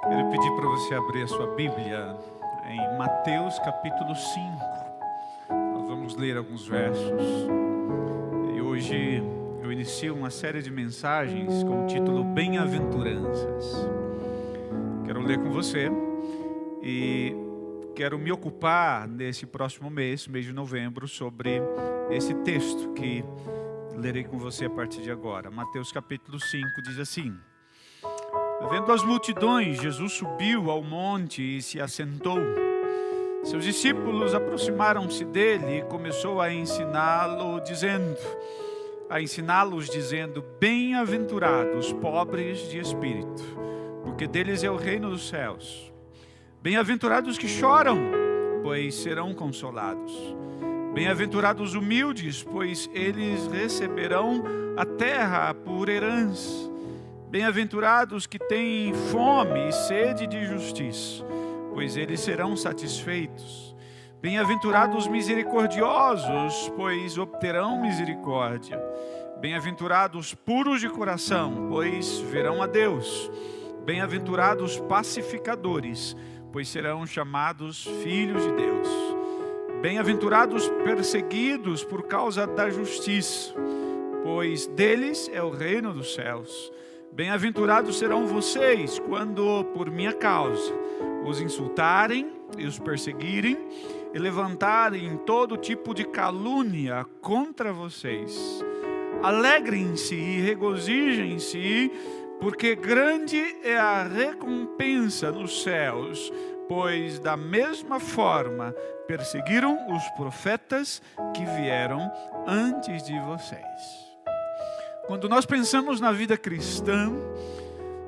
Quero pedir para você abrir a sua Bíblia em Mateus capítulo 5. Nós vamos ler alguns versos. E hoje eu inicio uma série de mensagens com o título Bem-aventuranças. Quero ler com você e quero me ocupar nesse próximo mês de novembro, sobre esse texto que lerei com você a partir de agora. Mateus capítulo 5 diz assim: Vendo as multidões, Jesus subiu ao monte e se assentou. Seus discípulos aproximaram-se dele e começou a ensiná-los dizendo: Bem-aventurados os pobres de espírito, porque deles é o reino dos céus. Bem-aventurados que choram, pois serão consolados. Bem-aventurados os humildes, pois eles receberão a terra por herança. Bem-aventurados que têm fome e sede de justiça, pois eles serão satisfeitos. Bem-aventurados os misericordiosos, pois obterão misericórdia. Bem-aventurados os puros de coração, pois verão a Deus. Bem-aventurados os pacificadores, pois serão chamados filhos de Deus. Bem-aventurados os perseguidos por causa da justiça, pois deles é o reino dos céus. Bem-aventurados serão vocês quando, por minha causa, os insultarem e os perseguirem e levantarem todo tipo de calúnia contra vocês. Alegrem-se e regozijem-se, porque grande é a recompensa nos céus, pois da mesma forma perseguiram os profetas que vieram antes de vocês. Quando nós pensamos na vida cristã,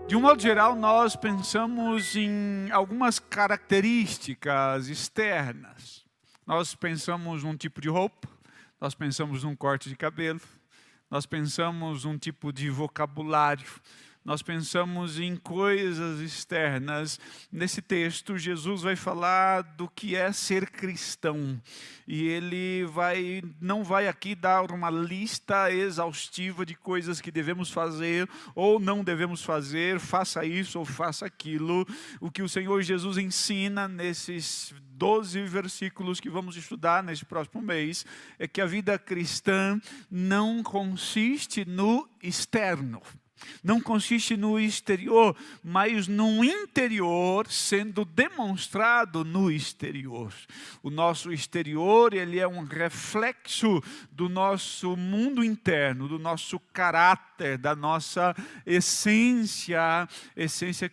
de um modo geral, nós pensamos em algumas características externas. Nós pensamos num tipo de roupa, nós pensamos num corte de cabelo, nós pensamos num tipo de vocabulário, nós pensamos em coisas externas. Nesse texto, Jesus vai falar do que é ser cristão. E ele não vai aqui dar uma lista exaustiva de coisas que devemos fazer ou não devemos fazer, faça isso ou faça aquilo. O que o Senhor Jesus ensina nesses 12 versículos que vamos estudar neste próximo mês é que a vida cristã não consiste no externo. Não consiste no exterior, mas no interior sendo demonstrado no exterior. O nosso exterior, ele é um reflexo do nosso mundo interno, do nosso caráter, da nossa essência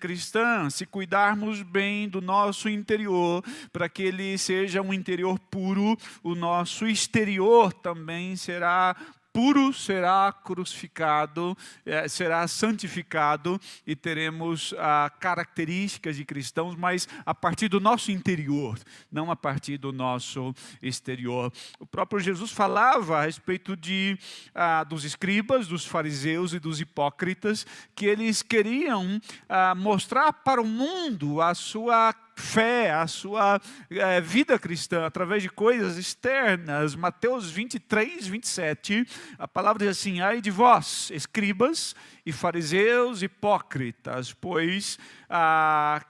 cristã. Se cuidarmos bem do nosso interior, para que ele seja um interior puro, o nosso exterior também será puro, será crucificado, será santificado e teremos características de cristãos, mas a partir do nosso interior, não a partir do nosso exterior. O próprio Jesus falava a respeito dos escribas, dos fariseus e dos hipócritas, que eles queriam mostrar para o mundo a sua fé, a sua vida cristã, através de coisas externas. Mateus 23, 27, a palavra diz assim: ai de vós, escribas e fariseus hipócritas, pois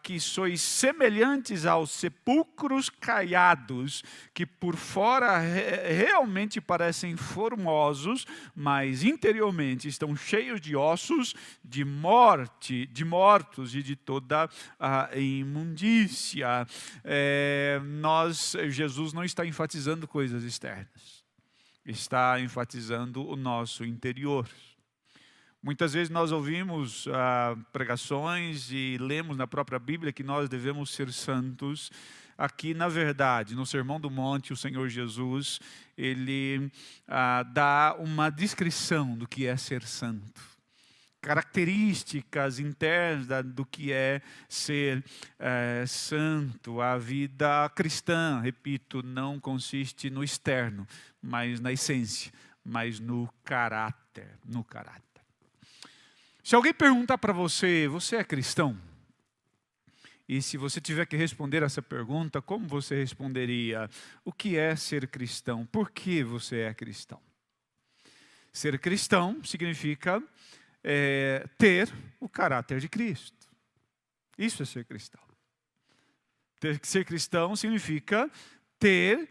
que sois semelhantes aos sepulcros caiados, que por fora realmente parecem formosos, mas interiormente estão cheios de ossos, de mortos e de toda a imundícia. Jesus não está enfatizando coisas externas, está enfatizando o nosso interior. Muitas vezes nós ouvimos pregações e lemos na própria Bíblia que nós devemos ser santos. Aqui, na verdade, no Sermão do Monte, o Senhor Jesus, ele dá uma descrição do que é ser santo. Características internas do que é ser santo. A vida cristã, repito, não consiste no externo, mas na essência, mas no caráter. Se alguém perguntar para você, você é cristão? E se você tiver que responder essa pergunta, como você responderia? O que é ser cristão? Por que você é cristão? Ser cristão significa ter o caráter de Cristo. Isso é ser cristão. Ser cristão significa ter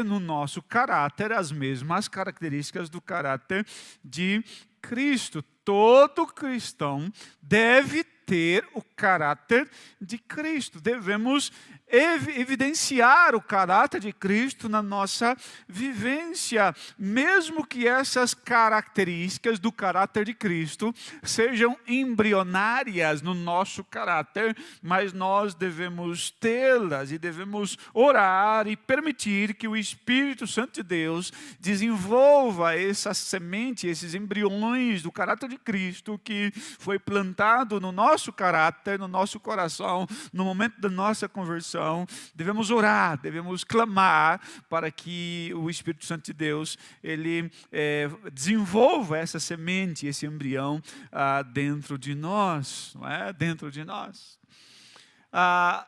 no nosso caráter as mesmas características do caráter de Cristo. Todo cristão deve ter o caráter de Cristo. Devemos evidenciar o caráter de Cristo na nossa vivência, mesmo que essas características do caráter de Cristo sejam embrionárias no nosso caráter, mas nós devemos tê-las e devemos orar e permitir que o Espírito Santo de Deus desenvolva essa semente, esses embriões do caráter de Cristo que foi plantado no nosso caráter, no nosso coração, no momento da nossa conversão. Devemos orar, devemos clamar para que o Espírito Santo de Deus ele desenvolva essa semente, esse embrião dentro de nós, não é? Dentro de nós.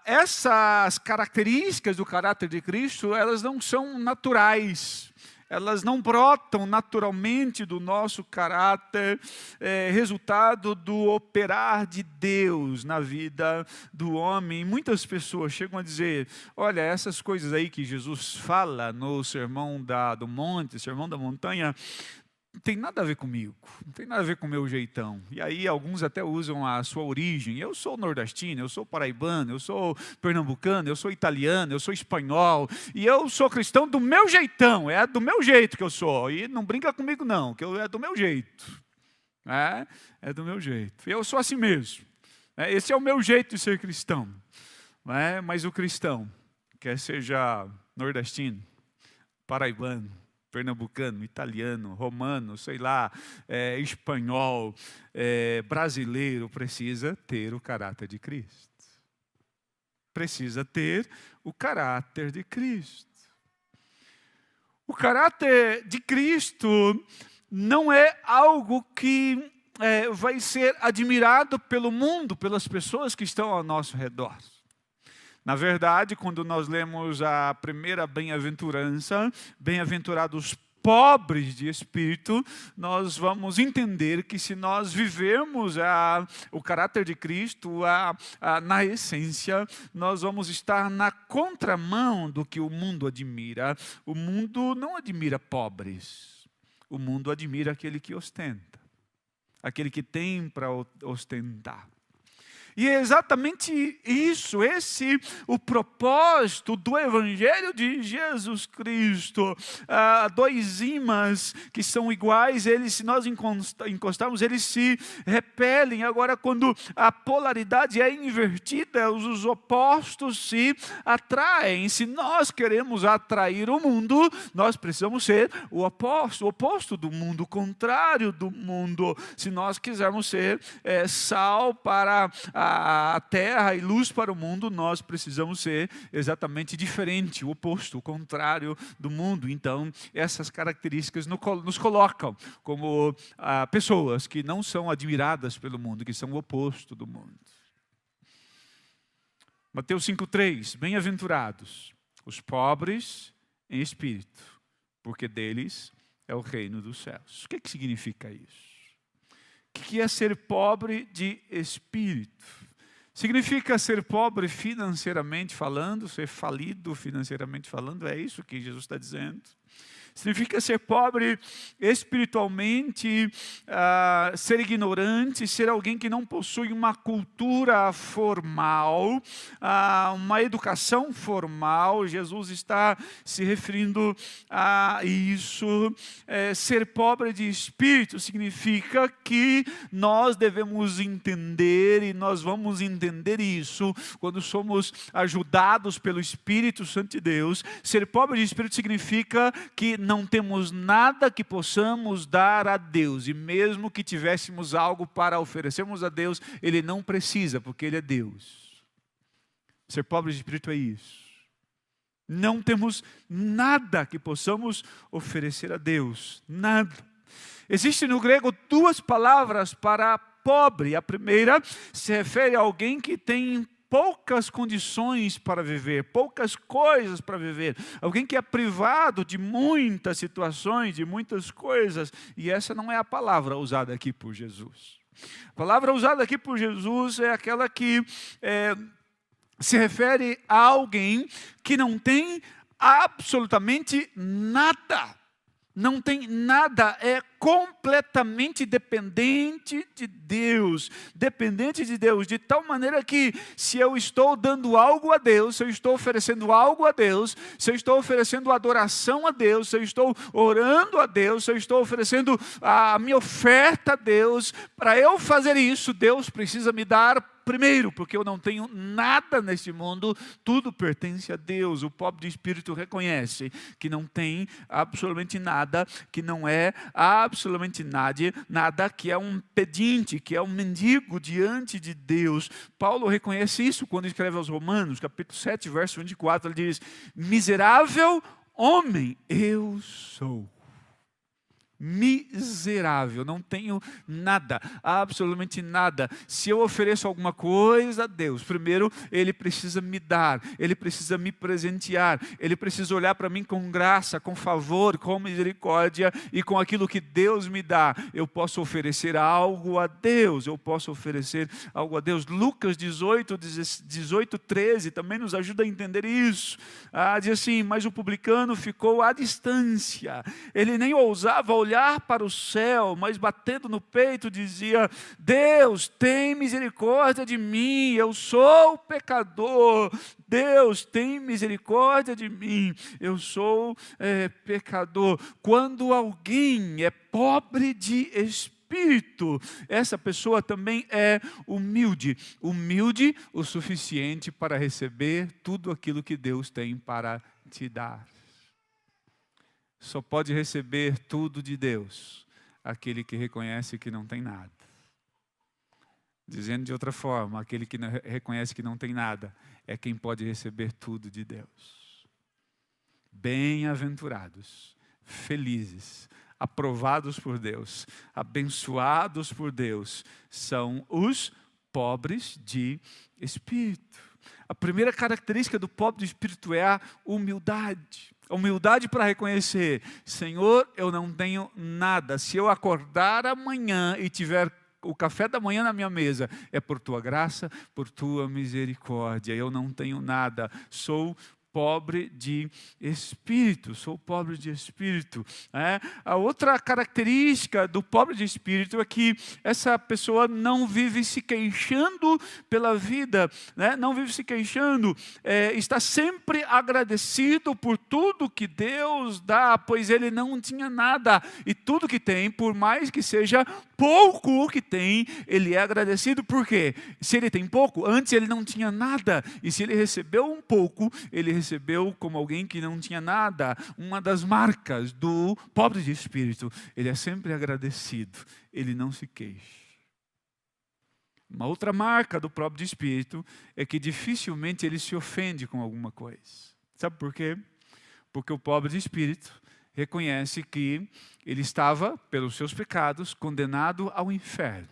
Essas características do caráter de Cristo, elas não são naturais. Elas não brotam naturalmente do nosso caráter, resultado do operar de Deus na vida do homem. Muitas pessoas chegam a dizer, olha, essas coisas aí que Jesus fala no Sermão do Monte, Sermão da Montanha, não tem nada a ver comigo, não tem nada a ver com o meu jeitão. E aí alguns até usam a sua origem. Eu sou nordestino, eu sou paraibano, eu sou pernambucano, eu sou italiano, eu sou espanhol. E eu sou cristão do meu jeitão, é do meu jeito que eu sou. E não brinca comigo não, que é do meu jeito. É do meu jeito. Eu sou assim mesmo. Esse é o meu jeito de ser cristão. Mas o cristão, quer seja nordestino, paraibano, pernambucano, italiano, romano, sei lá, espanhol, brasileiro, precisa ter o caráter de Cristo. Precisa ter o caráter de Cristo. O caráter de Cristo não é algo que vai ser admirado pelo mundo, pelas pessoas que estão ao nosso redor. Na verdade, quando nós lemos a primeira bem-aventurança, bem-aventurados pobres de espírito, nós vamos entender que se nós vivermos o caráter de Cristo na essência, nós vamos estar na contramão do que o mundo admira. O mundo não admira pobres, o mundo admira aquele que ostenta, aquele que tem para ostentar. E é exatamente isso, o propósito do Evangelho de Jesus Cristo. Dois ímãs que são iguais, eles, se nós encostarmos, eles se repelem. Agora, quando a polaridade é invertida, os opostos se atraem. Se nós queremos atrair o mundo, nós precisamos ser o oposto do mundo, o contrário do mundo. Se nós quisermos ser sal para a terra e luz para o mundo, nós precisamos ser exatamente diferente, o oposto, o contrário do mundo. Então, essas características nos colocam como pessoas que não são admiradas pelo mundo, que são o oposto do mundo. Mateus 5,3, bem-aventurados os pobres em espírito, porque deles é o reino dos céus. O que significa isso? O que é ser pobre de espírito? Significa ser pobre financeiramente falando, ser falido financeiramente falando, é isso que Jesus está dizendo. Significa ser pobre espiritualmente, ser ignorante, ser alguém que não possui uma cultura formal, uma educação formal. Jesus está se referindo a isso. Ser pobre de espírito significa que nós devemos entender, e nós vamos entender isso quando somos ajudados pelo Espírito Santo de Deus. Ser pobre de espírito significa que não temos nada que possamos dar a Deus, e mesmo que tivéssemos algo para oferecermos a Deus, Ele não precisa, porque Ele é Deus. Ser pobre de espírito é isso. Não temos nada que possamos oferecer a Deus, nada. Existe no grego duas palavras para pobre. A primeira se refere a alguém que tem poucas condições para viver, poucas coisas para viver. Alguém que é privado de muitas situações, de muitas coisas. E essa não é a palavra usada aqui por Jesus. A palavra usada aqui por Jesus é aquela que se refere a alguém que não tem absolutamente nada. Não tem nada, é completamente dependente de Deus, de tal maneira que se eu estou dando algo a Deus, se eu estou oferecendo algo a Deus, se eu estou oferecendo adoração a Deus, se eu estou orando a Deus, se eu estou oferecendo a minha oferta a Deus, para eu fazer isso, Deus precisa me dar primeiro, porque eu não tenho nada neste mundo, tudo pertence a Deus. O pobre de espírito reconhece que não tem absolutamente nada, que não é absolutamente nada, que é um pedinte, que é um mendigo diante de Deus. Paulo reconhece isso quando escreve aos Romanos, capítulo 7, verso 24, ele diz: miserável homem eu sou. Miserável, não tenho nada, absolutamente nada. Se eu ofereço alguma coisa a Deus, primeiro Ele precisa me dar, Ele precisa me presentear, Ele precisa olhar para mim com graça, com favor, com misericórdia, e com aquilo que Deus me dá, eu posso oferecer algo a Deus, Lucas 18, 13 também nos ajuda a entender isso. Diz assim: mas o publicano ficou à distância, ele nem ousava olhar para o céu, mas batendo no peito dizia: Deus, tem misericórdia de mim, eu sou pecador. Deus, tem misericórdia de mim, eu sou pecador. Quando alguém é pobre de espírito, essa pessoa também é humilde o suficiente para receber tudo aquilo que Deus tem para te dar. Só pode receber tudo de Deus aquele que reconhece que não tem nada. Dizendo de outra forma, aquele que reconhece que não tem nada é quem pode receber tudo de Deus. Bem-aventurados, felizes, aprovados por Deus, abençoados por Deus, são os pobres de espírito. A primeira característica do pobre de espírito é a humildade. A humildade para reconhecer: Senhor, eu não tenho nada. Se eu acordar amanhã e tiver o café da manhã na minha mesa, é por tua graça, por tua misericórdia. Eu não tenho nada. Sou pobre de espírito, A outra característica do pobre de espírito é que essa pessoa não vive se queixando pela vida, não vive se queixando, está sempre agradecido por tudo que Deus dá, pois ele não tinha nada, e tudo que tem, por mais que seja pouco o que tem, ele é agradecido. Por quê? Se ele tem pouco, antes ele não tinha nada, e se ele recebeu um pouco, ele recebeu como alguém que não tinha nada. Uma das marcas do pobre de espírito: ele é sempre agradecido, ele não se queixa. Uma outra marca do pobre de espírito é que dificilmente ele se ofende com alguma coisa. Sabe por quê? Porque o pobre de espírito reconhece que ele estava, pelos seus pecados, condenado ao inferno.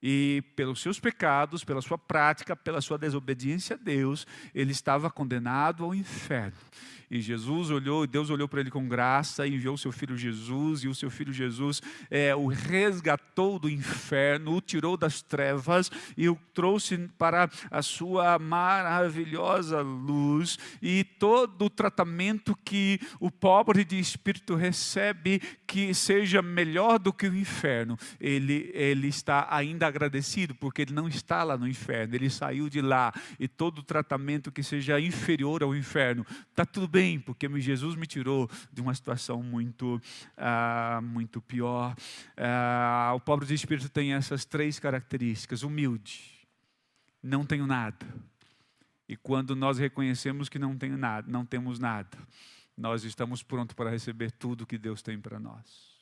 E pelos seus pecados, pela sua prática, pela sua desobediência a Deus, ele estava condenado ao inferno. E Deus olhou para ele com graça e enviou o seu filho Jesus, e o seu filho Jesus o resgatou do inferno, o tirou das trevas e o trouxe para a sua maravilhosa luz. E todo o tratamento que o pobre de espírito recebe, que seja melhor do que o inferno, ele está ainda agradecido, porque ele não está lá no inferno, ele saiu de lá. E todo o tratamento que seja inferior ao inferno, está tudo bem, porque Jesus me tirou de uma situação muito pior. O pobre de espírito tem essas três características: humilde, não tenho nada. E quando nós reconhecemos que não temos nada, nós estamos prontos para receber tudo que Deus tem para nós.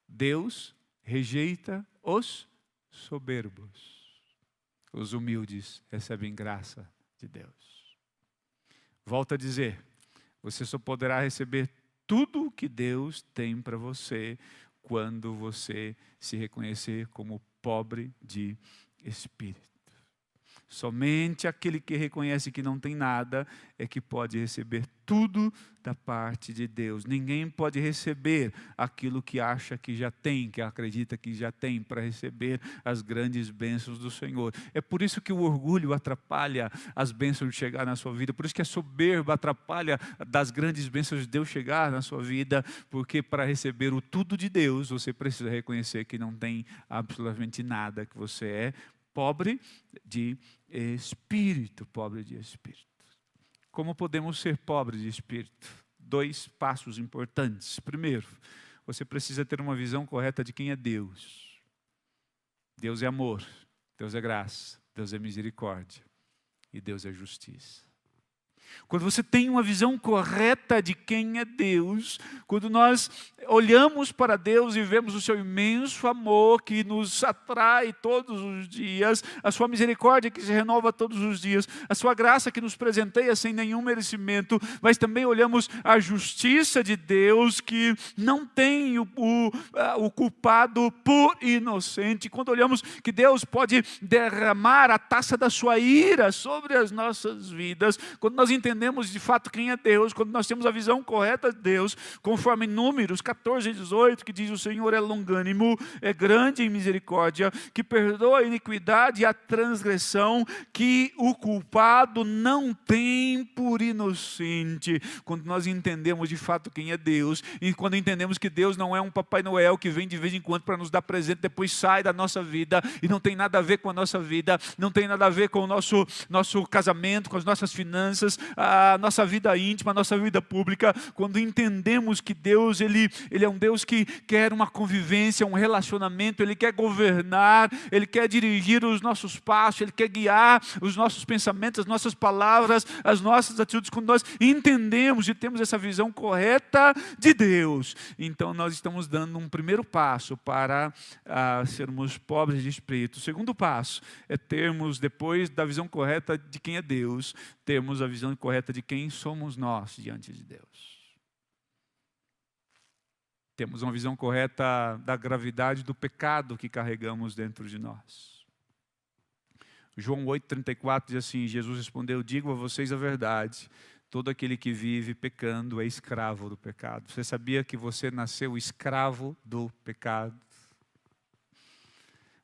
Deus rejeita os soberbos, os humildes recebem graça de Deus. Volto a dizer, você só poderá receber tudo o que Deus tem para você quando você se reconhecer como pobre de espírito. Somente aquele que reconhece que não tem nada é que pode receber tudo da parte de Deus. Ninguém pode receber aquilo que acha que já tem, que acredita que já tem, para receber as grandes bênçãos do Senhor. É por isso que o orgulho atrapalha as bênçãos de chegar na sua vida, por isso que a soberba atrapalha das grandes bênçãos de Deus chegar na sua vida, porque para receber o tudo de Deus, você precisa reconhecer que não tem absolutamente nada, que você é pobre de espírito, pobre de espírito. Como podemos ser pobres de espírito? 2 passos importantes. Primeiro, você precisa ter uma visão correta de quem é Deus. Deus é amor, Deus é graça, Deus é misericórdia e Deus é justiça. Quando você tem uma visão correta de quem é Deus, quando nós olhamos para Deus e vemos o seu imenso amor que nos atrai todos os dias, a sua misericórdia que se renova todos os dias, a sua graça que nos presenteia sem nenhum merecimento, mas também olhamos a justiça de Deus que não tem o culpado por inocente. Quando olhamos que Deus pode derramar a taça da sua ira sobre as nossas vidas, quando nós entendemos de fato quem é Deus, quando nós temos a visão correta de Deus, conforme Números 14 e 18, que diz: o Senhor é longânimo, é grande em misericórdia, que perdoa a iniquidade e a transgressão, que o culpado não tem por inocente. Quando nós entendemos de fato quem é Deus, e quando entendemos que Deus não é um Papai Noel que vem de vez em quando para nos dar presente, depois sai da nossa vida e não tem nada a ver com a nossa vida, não tem nada a ver com o nosso casamento, com as nossas finanças, a nossa vida íntima, a nossa vida pública. Quando entendemos que Deus, Ele é um Deus que quer uma convivência, um relacionamento, Ele quer governar, Ele quer dirigir os nossos passos, Ele quer guiar os nossos pensamentos, as nossas palavras, as nossas atitudes. Quando nós entendemos e temos essa visão correta de Deus, então nós estamos dando um primeiro passo para sermos pobres de espírito. O segundo passo é termos, depois da visão correta de quem é Deus, termos a visão correta de quem somos nós diante de Deus. Temos uma visão correta da gravidade do pecado que carregamos dentro de nós. João 8,34 diz assim: Jesus respondeu: digo a vocês a verdade, todo aquele que vive pecando é escravo do pecado. Você sabia que você nasceu escravo do pecado?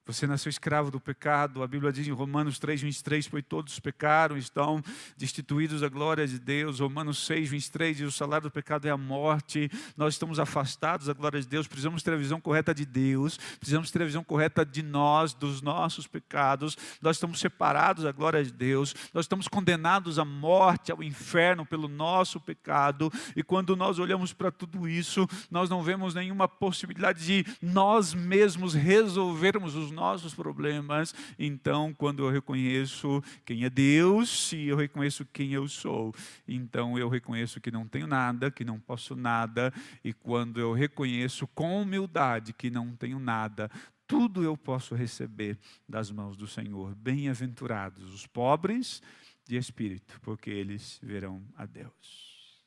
Você nasceu escravo do pecado. A Bíblia diz em Romanos 3,23, pois todos pecaram, estão destituídos da glória de Deus. Romanos 6,23 diz: o salário do pecado é a morte. Nós estamos afastados da glória de Deus. Precisamos ter a visão correta de Deus. Precisamos ter a visão correta de nós, dos nossos pecados. Nós estamos separados da glória de Deus. Nós estamos condenados à morte, ao inferno pelo nosso pecado. E quando nós olhamos para tudo isso, nós não vemos nenhuma possibilidade de nós mesmos resolvermos os nossos problemas. Então, quando eu reconheço quem é Deus, e eu reconheço quem eu sou, então eu reconheço que não tenho nada, que não posso nada. E quando eu reconheço com humildade que não tenho nada, tudo eu posso receber das mãos do Senhor. Bem-aventurados os pobres de espírito, porque eles verão a Deus.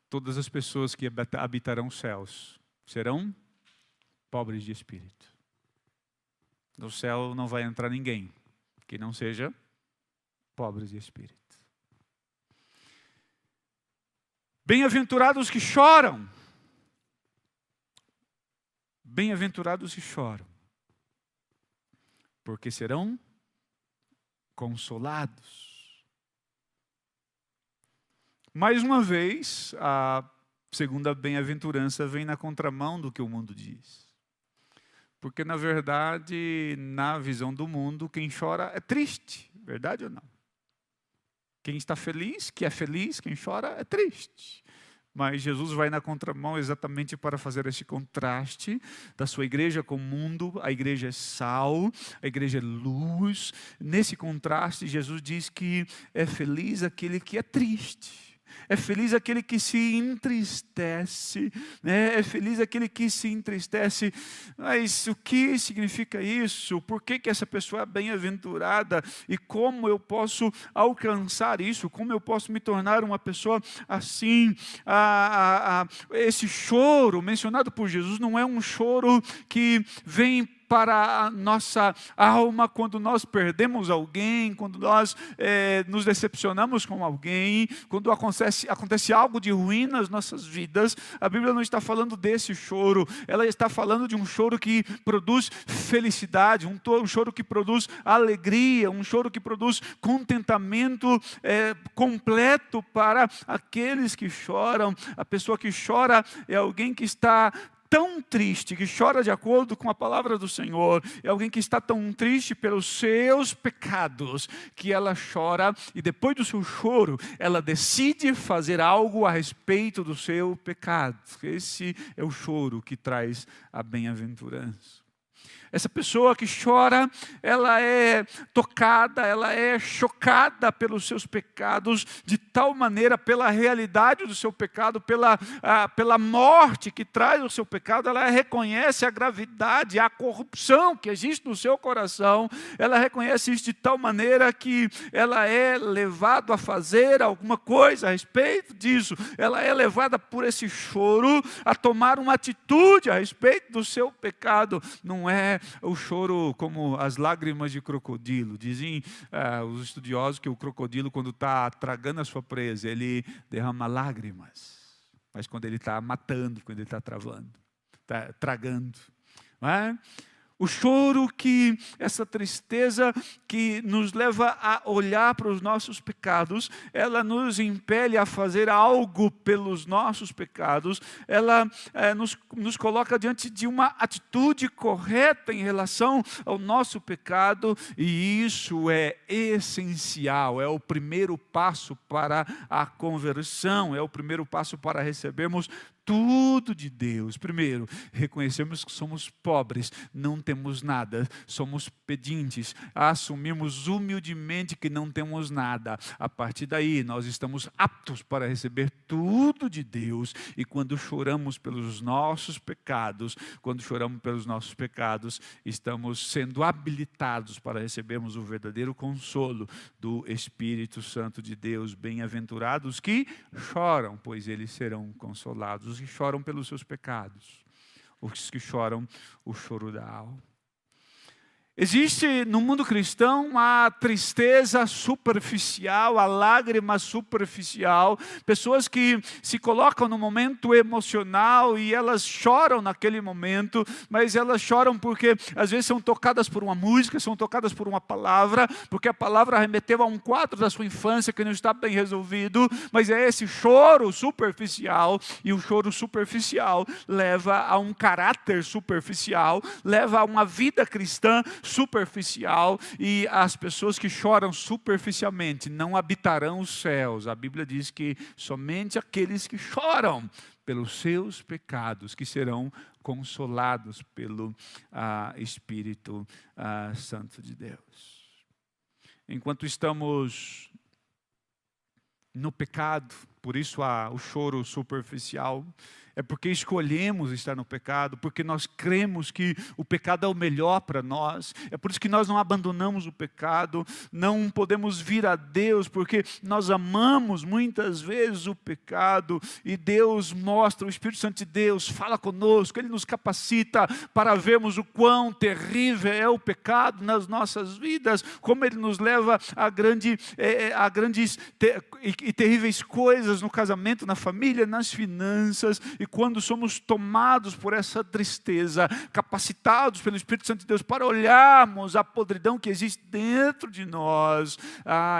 Todas as pessoas que habitarão os céus serão pobres de espírito. No céu não vai entrar ninguém que não seja pobres de espírito. Bem-aventurados que choram. Bem-aventurados que choram, porque serão consolados. Mais uma vez, a segunda bem-aventurança vem na contramão do que o mundo diz. Porque, na verdade, na visão do mundo, quem chora é triste. Verdade ou não? Quem está feliz, que é feliz, quem chora é triste. Mas Jesus vai na contramão exatamente para fazer esse contraste da sua igreja com o mundo. A igreja é sal, a igreja é luz. Nesse contraste, Jesus diz que é feliz aquele que é triste. É feliz aquele que se entristece, né? É feliz aquele que se entristece. Mas o que significa isso? Por que essa pessoa é bem-aventurada? E como eu posso alcançar isso? Como eu posso me tornar uma pessoa assim? Esse choro mencionado por Jesus não é um choro que vem para a nossa alma quando nós perdemos alguém, quando nós nos decepcionamos com alguém, quando acontece algo de ruim nas nossas vidas. A Bíblia não está falando desse choro, ela está falando de um choro que produz felicidade, um choro que produz alegria, um choro que produz contentamento completo para aqueles que choram. A pessoa que chora é alguém que está tão triste, que chora de acordo com a palavra do Senhor, é alguém que está tão triste pelos seus pecados, que ela chora e depois do seu choro, ela decide fazer algo a respeito do seu pecado. Esse é o choro que traz a bem-aventurança. Essa pessoa que chora, ela é tocada, ela é chocada pelos seus pecados, de tal maneira, pela realidade do seu pecado, pela morte que traz o seu pecado, ela reconhece a gravidade, a corrupção que existe no seu coração, ela reconhece isso de tal maneira que ela é levada a fazer alguma coisa a respeito disso, ela é levada por esse choro a tomar uma atitude a respeito do seu pecado. Não é o choro como as lágrimas de crocodilo. Dizem os estudiosos que o crocodilo, quando está tragando a sua presa, ele derrama lágrimas. Mas quando ele está matando, quando ele está tragando. Não é? O choro que, essa tristeza que nos leva a olhar para os nossos pecados, ela nos impele a fazer algo pelos nossos pecados, ela nos coloca diante de uma atitude correta em relação ao nosso pecado, e isso é essencial, é o primeiro passo para a conversão, é o primeiro passo para recebermos tudo de Deus. Primeiro, reconhecemos que somos pobres, não temos nada, somos pedintes, assumimos humildemente que não temos nada. A partir daí, nós estamos aptos para receber tudo de Deus. E quando choramos pelos nossos pecados, estamos sendo habilitados para recebermos o verdadeiro consolo do Espírito Santo de Deus. Bem-aventurados que choram, pois eles serão consolados. Os que choram pelos seus pecados, os que choram o choro da alma. Existe no mundo cristão a tristeza superficial, a lágrima superficial, pessoas que se colocam no momento emocional e elas choram naquele momento, mas elas choram porque às vezes são tocadas por uma música, são tocadas por uma palavra, porque a palavra remeteu a um quadro da sua infância que não está bem resolvido, mas é esse choro superficial, e o choro superficial leva a um caráter superficial, leva a uma vida cristã superficial, e as pessoas que choram superficialmente não habitarão os céus. A Bíblia diz que somente aqueles que choram pelos seus pecados que serão consolados pelo Espírito Santo de Deus. Enquanto estamos no pecado, por isso há o choro superficial, é porque escolhemos estar no pecado, porque nós cremos que o pecado é o melhor para nós. É por isso que nós não abandonamos o pecado, não podemos vir a Deus, porque nós amamos muitas vezes o pecado, e Deus mostra, o Espírito Santo de Deus fala conosco, Ele nos capacita para vermos o quão terrível é o pecado nas nossas vidas, como ele nos leva a grandes e terríveis coisas no casamento, na família, nas finanças. E quando somos tomados por essa tristeza, capacitados pelo Espírito Santo de Deus para olharmos a podridão que existe dentro de nós,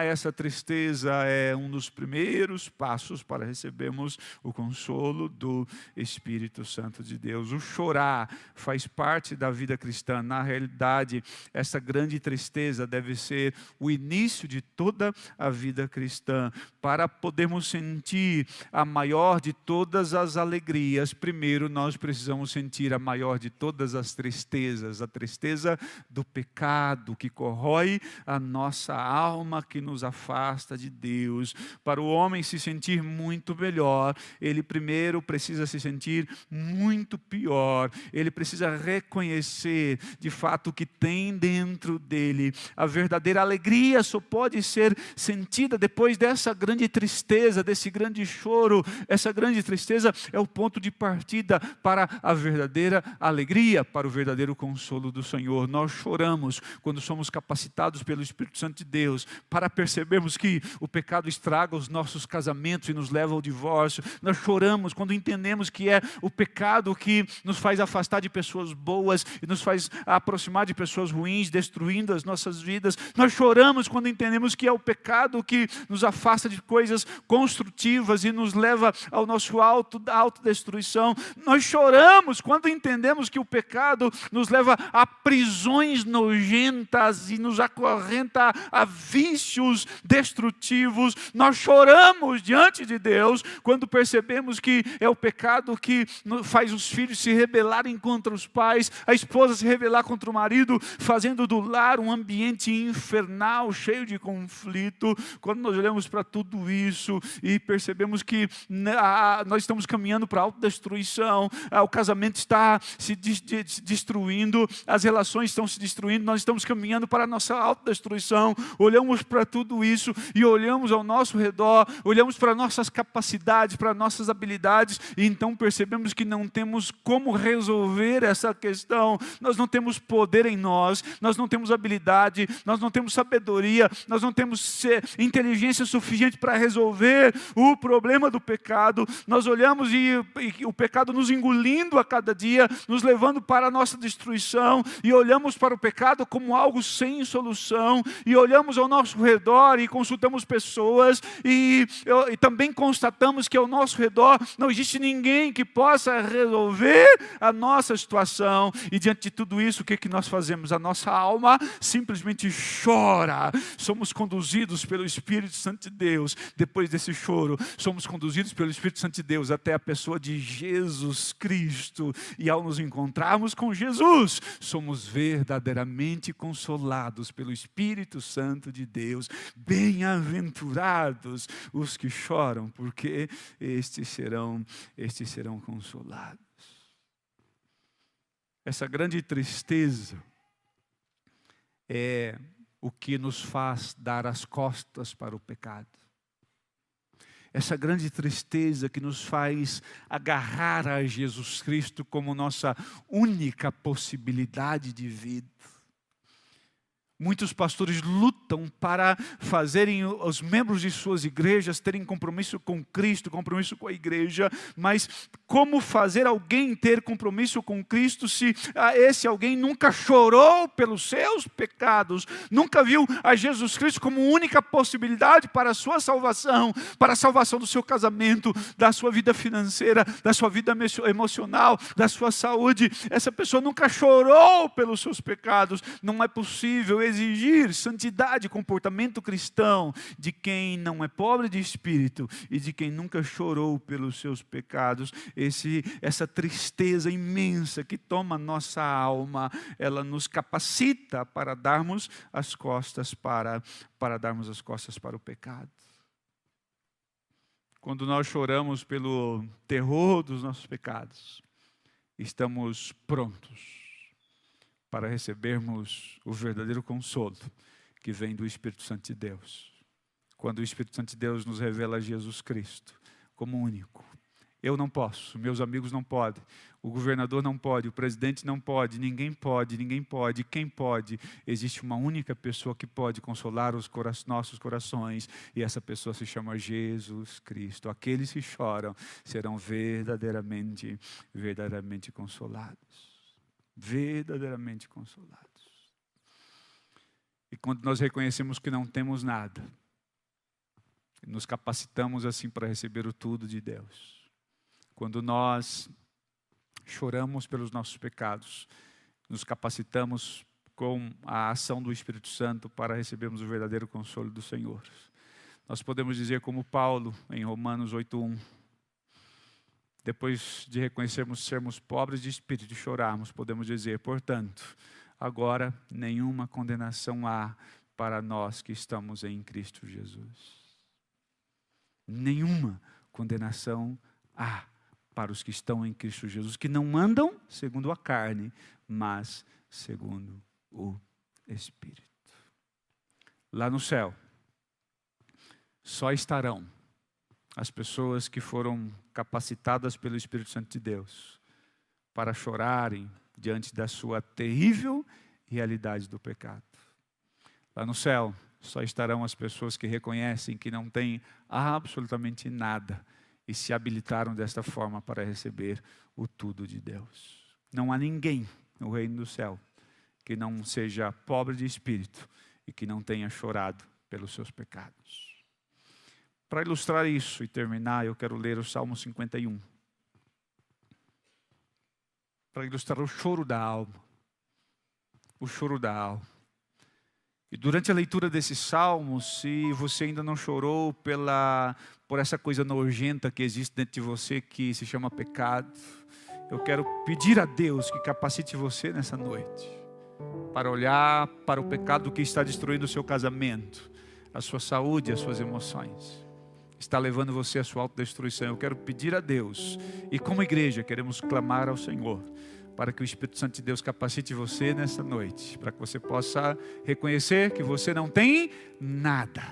essa tristeza é um dos primeiros passos para recebermos o consolo do Espírito Santo de Deus. O chorar faz parte da vida cristã. Na realidade, essa grande tristeza deve ser o início de toda a vida cristã. Para podermos sentir a maior de todas as alegrias, primeiro nós precisamos sentir a maior de todas as tristezas, a tristeza do pecado que corrói a nossa alma, que nos afasta de Deus. Para o homem se sentir muito melhor, ele primeiro precisa se sentir muito pior, ele precisa reconhecer de fato o que tem dentro dele. A verdadeira alegria só pode ser sentida depois dessa grande tristeza, desse grande choro. Essa grande tristeza é o ponto ponto de partida para a verdadeira alegria, para o verdadeiro consolo do Senhor. Nós choramos quando somos capacitados pelo Espírito Santo de Deus para percebermos que o pecado estraga os nossos casamentos e nos leva ao divórcio. Nós choramos quando entendemos que é o pecado que nos faz afastar de pessoas boas e nos faz aproximar de pessoas ruins, destruindo as nossas vidas. Nós choramos quando entendemos que é o pecado que nos afasta de coisas construtivas e nos leva ao nosso autodestruição. Nós choramos quando entendemos que o pecado nos leva a prisões nojentas e nos acorrenta a vícios destrutivos. Nós choramos diante de Deus quando percebemos que é o pecado que faz os filhos se rebelarem contra os pais, a esposa se rebelar contra o marido, fazendo do lar um ambiente infernal, cheio de conflito. Quando nós olhamos para tudo isso e percebemos que nós estamos caminhando para a autodestruição, o casamento está se destruindo, as relações estão se destruindo, nós estamos caminhando para a nossa autodestruição. Olhamos para tudo isso e olhamos ao nosso redor, olhamos para nossas capacidades, para nossas habilidades, e então percebemos que não temos como resolver essa questão. Nós não temos poder em nós não temos habilidade, nós não temos sabedoria, nós não temos inteligência suficiente para resolver o problema do pecado. Nós olhamos e o pecado nos engolindo a cada dia, nos levando para a nossa destruição, e olhamos para o pecado como algo sem solução, e olhamos ao nosso redor e consultamos pessoas, e também constatamos que ao nosso redor não existe ninguém que possa resolver a nossa situação. E diante de tudo isso, o que nós fazemos? A nossa alma simplesmente chora. Somos conduzidos pelo Espírito Santo de Deus. Depois desse choro, somos conduzidos pelo Espírito Santo de Deus até a pessoa de Jesus Cristo. E ao nos encontrarmos com Jesus, somos verdadeiramente consolados pelo Espírito Santo de Deus. Bem-aventurados os que choram, porque estes serão consolados. Essa grande tristeza é o que nos faz dar as costas para o pecado. Essa grande tristeza que nos faz agarrar a Jesus Cristo como nossa única possibilidade de vida. Muitos pastores lutam para fazerem os membros de suas igrejas terem compromisso com Cristo, compromisso com a igreja, mas como fazer alguém ter compromisso com Cristo se esse alguém nunca chorou pelos seus pecados, nunca viu a Jesus Cristo como única possibilidade para a sua salvação, para a salvação do seu casamento, da sua vida financeira, da sua vida emocional, da sua saúde? Essa pessoa nunca chorou pelos seus pecados. Não é possível exigir santidade, comportamento cristão de quem não é pobre de espírito e de quem nunca chorou pelos seus pecados. Essa tristeza imensa que toma nossa alma, ela nos capacita para darmos as costas para o pecado. Quando nós choramos pelo terror dos nossos pecados, estamos prontos para recebermos o verdadeiro consolo que vem do Espírito Santo de Deus. Quando o Espírito Santo de Deus nos revela Jesus Cristo como único. Eu não posso, meus amigos não podem, o governador não pode, o presidente não pode, ninguém pode, ninguém pode. Quem pode? Existe uma única pessoa que pode consolar os nossos corações, e essa pessoa se chama Jesus Cristo. Aqueles que choram serão verdadeiramente consolados. Verdadeiramente consolados. E quando nós reconhecemos que não temos nada, nos capacitamos assim para receber o tudo de Deus. Quando nós choramos pelos nossos pecados, nos capacitamos com a ação do Espírito Santo para recebermos o verdadeiro consolo do Senhor. Nós podemos dizer como Paulo em Romanos 8:1, depois de reconhecermos sermos pobres de espírito e chorarmos, podemos dizer, portanto, agora nenhuma condenação há para nós que estamos em Cristo Jesus. Nenhuma condenação há para os que estão em Cristo Jesus, que não andam segundo a carne, mas segundo o Espírito. Lá no céu, só estarão as pessoas que foram capacitadas pelo Espírito Santo de Deus para chorarem diante da sua terrível realidade do pecado. Lá no céu, só estarão as pessoas que reconhecem que não têm absolutamente nada e se habilitaram desta forma para receber o tudo de Deus. Não há ninguém no reino do céu que não seja pobre de espírito e que não tenha chorado pelos seus pecados. Para ilustrar isso e terminar, eu quero ler o Salmo 51. Para ilustrar o choro da alma. O choro da alma. E durante a leitura desse salmo, se você ainda não chorou por essa coisa nojenta que existe dentro de você, que se chama pecado, eu quero pedir a Deus que capacite você nessa noite, para olhar para o pecado que está destruindo o seu casamento, a sua saúde, as suas emoções, está levando você à sua autodestruição. Eu quero pedir a Deus, e como igreja queremos clamar ao Senhor, para que o Espírito Santo de Deus capacite você nessa noite, para que você possa reconhecer que você não tem nada,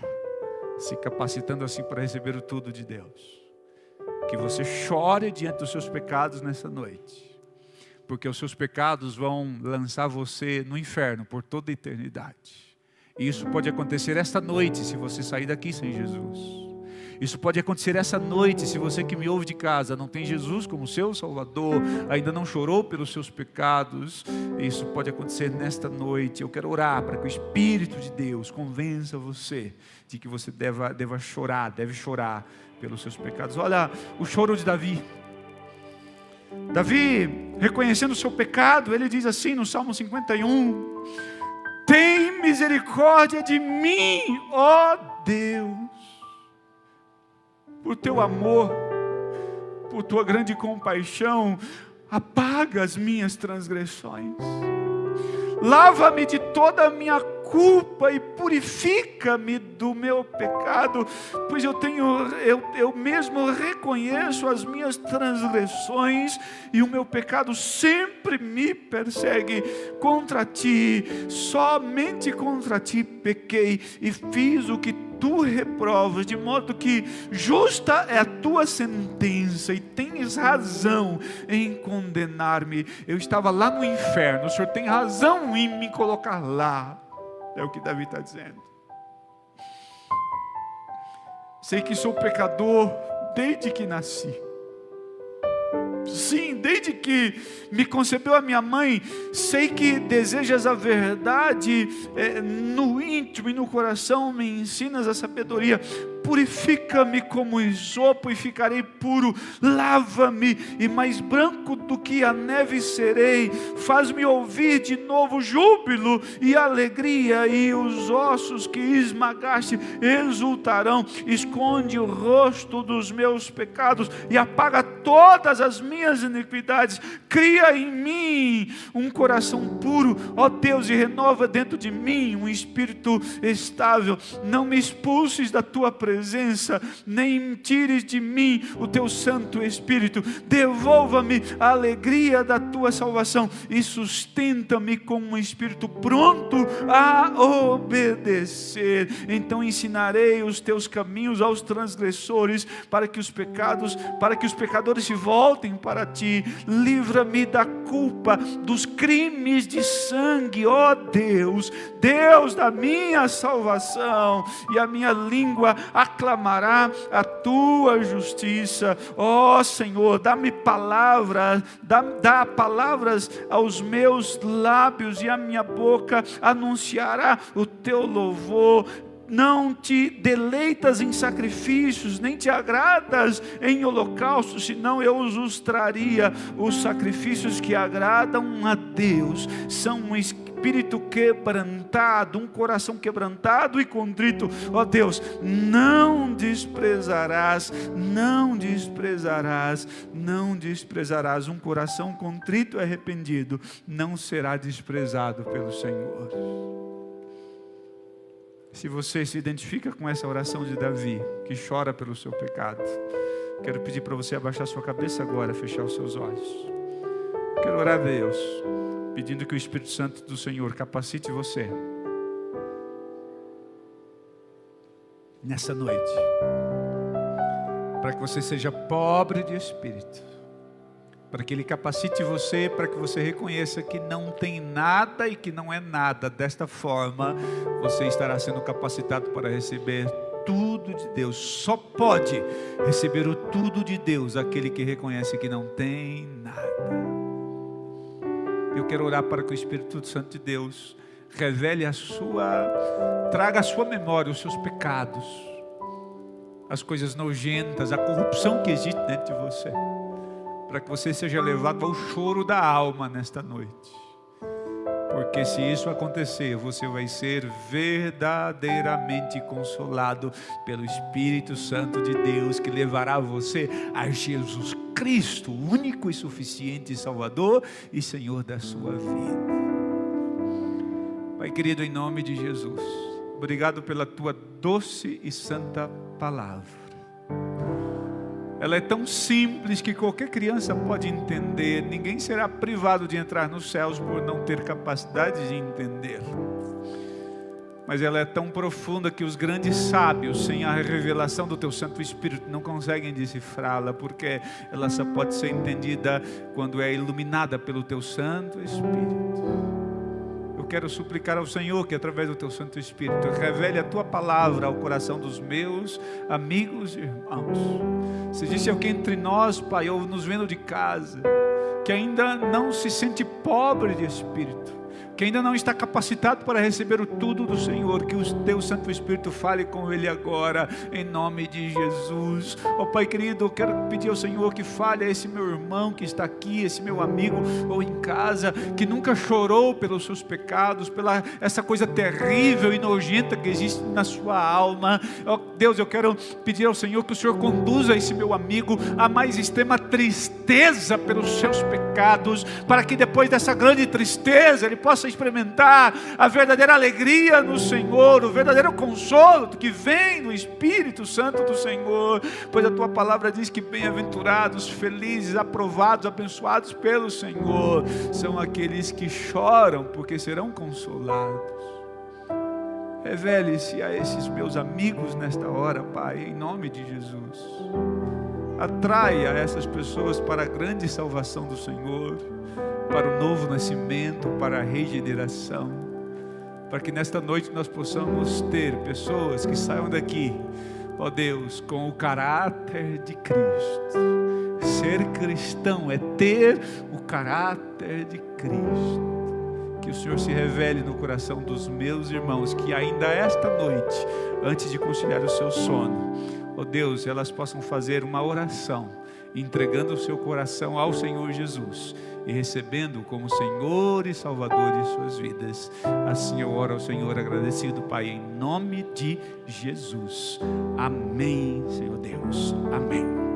se capacitando assim para receber o tudo de Deus. Que você chore diante dos seus pecados nessa noite, porque os seus pecados vão lançar você no inferno por toda a eternidade. E isso pode acontecer esta noite, se você sair daqui sem Jesus. Isso pode acontecer essa noite, se você que me ouve de casa não tem Jesus como seu Salvador, ainda não chorou pelos seus pecados. Isso pode acontecer nesta noite. Eu quero orar para que o Espírito de Deus convença você de que você deve chorar pelos seus pecados. Olha o choro de Davi. Davi, reconhecendo o seu pecado, ele diz assim no Salmo 51: tem misericórdia de mim, ó Deus, por teu amor, por tua grande compaixão, apaga as minhas transgressões. Lava-me de toda a minha culpa e purifica-me do meu pecado, pois eu mesmo reconheço as minhas transgressões e o meu pecado sempre me persegue. Contra ti, somente contra ti pequei e fiz o que tu reprovas, de modo que justa é a tua sentença e tens razão em condenar-me. Eu estava lá no inferno, o Senhor tem razão em me colocar lá. É o que Davi está dizendo. Sei que sou pecador desde que nasci. Sim, desde que me concebeu a minha mãe, sei que desejas a verdade no íntimo e no coração, me ensinas a sabedoria. Purifica-me como isopo e ficarei puro. Lava-me e mais branco do que a neve serei. Faz-me ouvir de novo júbilo e alegria, e os ossos que esmagaste exultarão. Esconde o rosto dos meus pecados e apaga todas as minhas iniquidades. Cria em mim um coração puro, ó Deus, e renova dentro de mim um espírito estável. Não me expulses da tua presença, nem tires de mim o teu Santo Espírito. Devolva-me a alegria da tua salvação e sustenta-me com um espírito pronto a obedecer. Então ensinarei os teus caminhos aos transgressores, para que os pecadores se voltem para ti. Livra-me da culpa dos crimes de sangue, ó Deus, Deus da minha salvação, e a minha língua aclamará a tua justiça. Ó Senhor, dá-me palavras, dá palavras aos meus lábios, e a minha boca anunciará o teu louvor. Não te deleitas em sacrifícios, nem te agradas em holocaustos, senão eu os traria. Os sacrifícios que agradam a Deus são um espírito quebrantado, um coração quebrantado e contrito. Ó Deus, não desprezarás um coração contrito e arrependido, não será desprezado pelo Senhor. Se você se identifica com essa oração de Davi, que chora pelo seu pecado, quero pedir para você abaixar sua cabeça agora, fechar os seus olhos. Quero orar a Deus, pedindo que o Espírito Santo do Senhor capacite você nessa noite, para que você seja pobre de espírito, para que Ele capacite você, para que você reconheça que não tem nada e que não é nada. Desta forma, você estará sendo capacitado para receber tudo de Deus. Só pode receber o tudo de Deus aquele que reconhece que não tem nada. Eu quero orar para que o Espírito Santo de Deus revele traga à sua memória os seus pecados, as coisas nojentas, a corrupção que existe dentro de você, para que você seja levado ao choro da alma nesta noite. Porque se isso acontecer, você vai ser verdadeiramente consolado pelo Espírito Santo de Deus, que levará você a Jesus Cristo, o único e suficiente Salvador e Senhor da sua vida. Pai querido, em nome de Jesus, obrigado pela tua doce e santa palavra. Ela é tão simples que qualquer criança pode entender. Ninguém será privado de entrar nos céus por não ter capacidade de entender. Mas ela é tão profunda que os grandes sábios, sem a revelação do teu Santo Espírito, não conseguem decifrá-la, porque ela só pode ser entendida quando é iluminada pelo teu Santo Espírito. Eu quero suplicar ao Senhor que através do teu Santo Espírito revele a tua palavra ao coração dos meus amigos e irmãos. Se existe alguém entre nós, Pai, ou nos vendo de casa, que ainda não se sente pobre de espírito, que ainda não está capacitado para receber o tudo do Senhor, que o teu Santo Espírito fale com ele agora, em nome de Jesus. Ó Pai querido, eu quero pedir ao Senhor que fale a esse meu irmão que está aqui, esse meu amigo ou em casa, que nunca chorou pelos seus pecados, pela essa coisa terrível e nojenta que existe na sua alma. Ó Deus, eu quero pedir ao Senhor que o Senhor conduza esse meu amigo à mais extrema tristeza pelos seus pecados, para que depois dessa grande tristeza ele possa experimentar a verdadeira alegria no Senhor, o verdadeiro consolo que vem no Espírito Santo do Senhor, pois a tua palavra diz que bem-aventurados, felizes, aprovados, abençoados pelo Senhor são aqueles que choram, porque serão consolados. Revele-se a esses meus amigos nesta hora, Pai, em nome de Jesus. Atraia essas pessoas para a grande salvação do Senhor, para o novo nascimento, para a regeneração, para que nesta noite nós possamos ter pessoas que saiam daqui, ó Deus, com o caráter de Cristo. Ser cristão é ter o caráter de Cristo. Que o Senhor se revele no coração dos meus irmãos, que ainda esta noite, antes de conciliar o seu sono, ó Deus, elas possam fazer uma oração, entregando o seu coração ao Senhor Jesus e recebendo-o como Senhor e Salvador de suas vidas. Assim eu oro ao Senhor agradecido, Pai, em nome de Jesus. Amém, Senhor Deus. Amém.